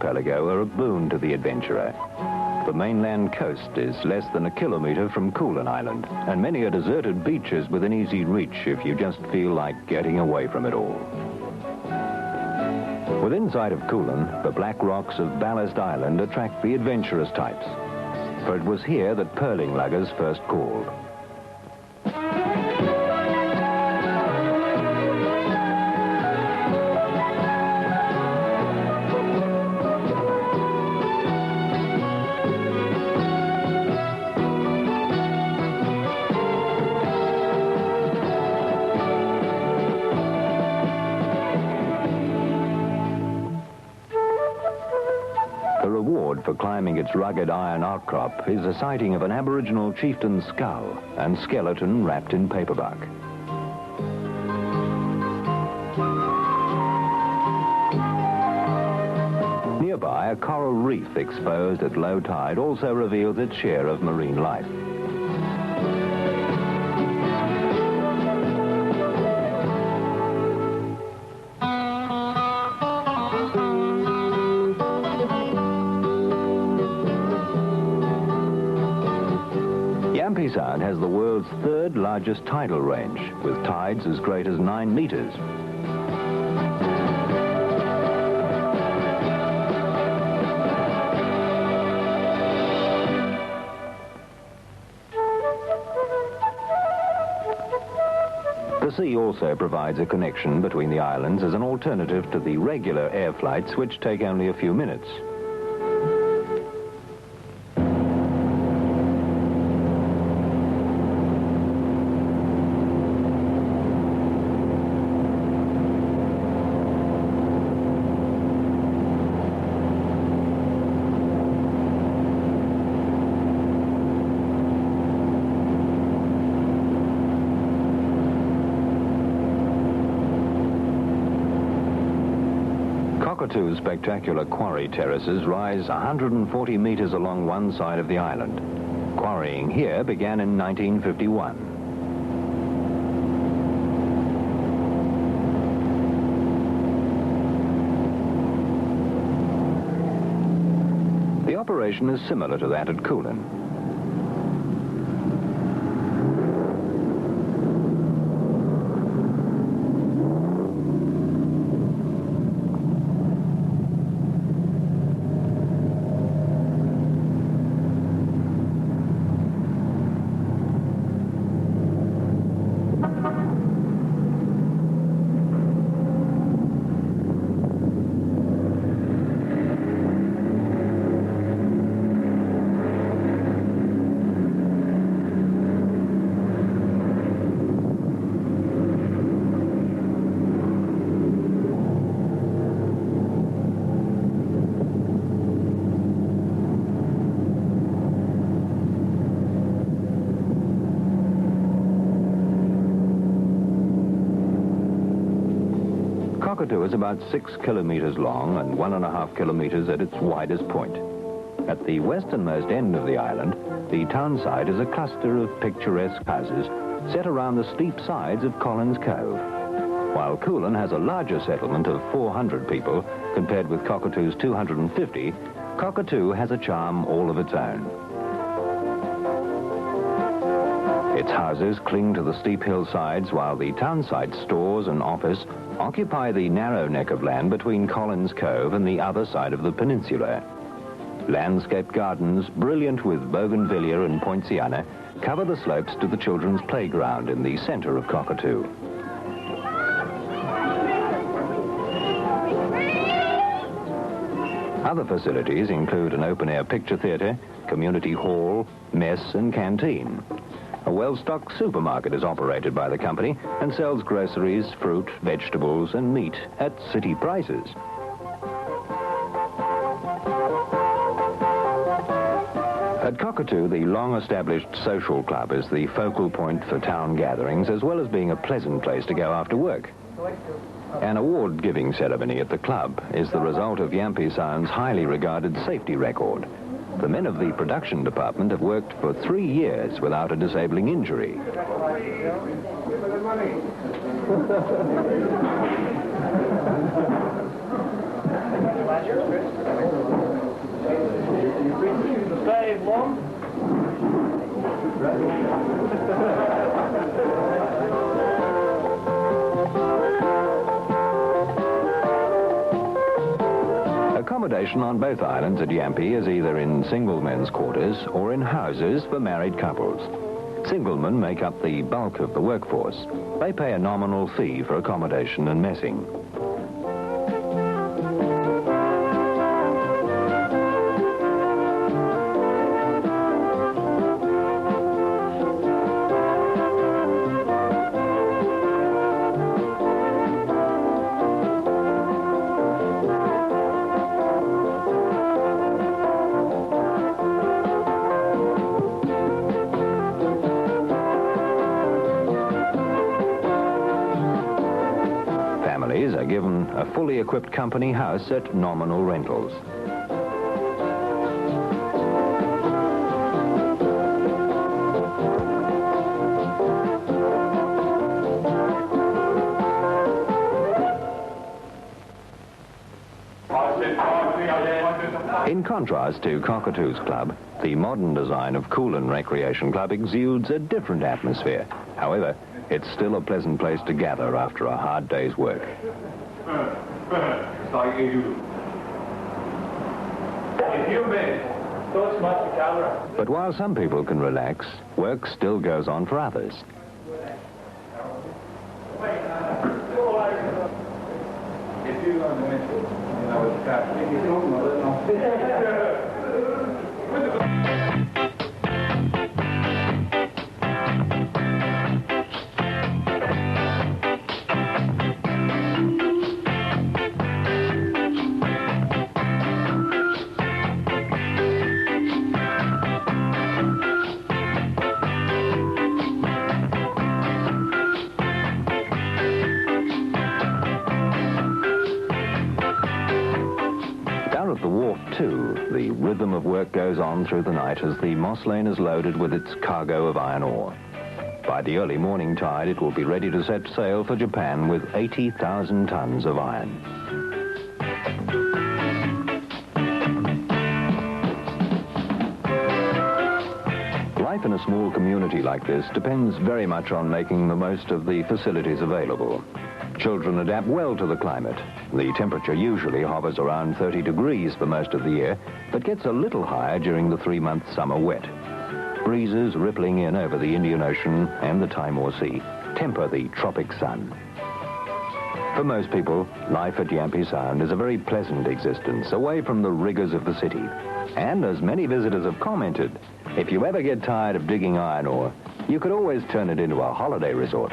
archipelago are a boon to the adventurer. The mainland coast is less than a kilometre from Koolan Island, and many are deserted beaches within easy reach if you just feel like getting away from it all. Within sight of Koolan, the black rocks of Ballast Island attract the adventurous types, for it was here that pearling luggers first called. The reward for climbing its rugged iron outcrop is a sighting of an Aboriginal chieftain's skull and skeleton wrapped in paperbark. Nearby, a coral reef exposed at low tide also reveals its share of marine life. Yampi Sound has the world's third largest tidal range, with tides as great as 9 meters. The sea also provides a connection between the islands as an alternative to the regular air flights, which take only a few minutes. Cockatoo's spectacular quarry terraces rise 140 meters along one side of the island. Quarrying here began in 1951. The operation is similar to that at Koolan. Cockatoo is about 6 kilometers long and 1.5 kilometers at its widest point. At the westernmost end of the island, the townsite is a cluster of picturesque houses set around the steep sides of Collins Cove. While Koolan has a larger settlement of 400 people compared with Cockatoo's 250, Cockatoo has a charm all of its own. Its houses cling to the steep hillsides, while the townsite stores and office occupy the narrow neck of land between Collins Cove and the other side of the peninsula. Landscaped gardens, brilliant with bougainvillea and poinciana, cover the slopes to the children's playground in the center of Cockatoo. Other facilities include an open-air picture theatre, community hall, mess and canteen. A well-stocked supermarket is operated by the company and sells groceries, fruit, vegetables and meat at city prices. At Cockatoo, the long-established social club is the focal point for town gatherings, as well as being a pleasant place to go after work. An award-giving ceremony at the club is the result of Yampi Sound's highly regarded safety record. The men of the production department have worked for 3 years without a disabling injury. warm? Accommodation on both islands at Yampi is either in single men's quarters or in houses for married couples. Single men make up the bulk of the workforce. They pay a nominal fee for accommodation and messing. Families are given a fully equipped company house at nominal rentals. In contrast to Cockatoo's Club, the modern design of Koolan Recreation Club exudes a different atmosphere. However, it's still a pleasant place to gather after a hard day's work. But while some people can relax, work still goes on for others. Down at the wharf, too, the rhythm of work goes on through the night as the Moss Lane is loaded with its cargo of iron ore. By the early morning tide, it will be ready to set sail for Japan with 80,000 tons of iron. Life in a small community like this depends very much on making the most of the facilities available. Children adapt well to the climate. The temperature usually hovers around 30 degrees for most of the year, but gets a little higher during the 3-month summer wet. Breezes rippling in over the Indian Ocean and the Timor Sea temper the tropic sun. For most people, life at Yampi Sound is a very pleasant existence, away from the rigors of the city. And as many visitors have commented, if you ever get tired of digging iron ore, you could always turn it into a holiday resort.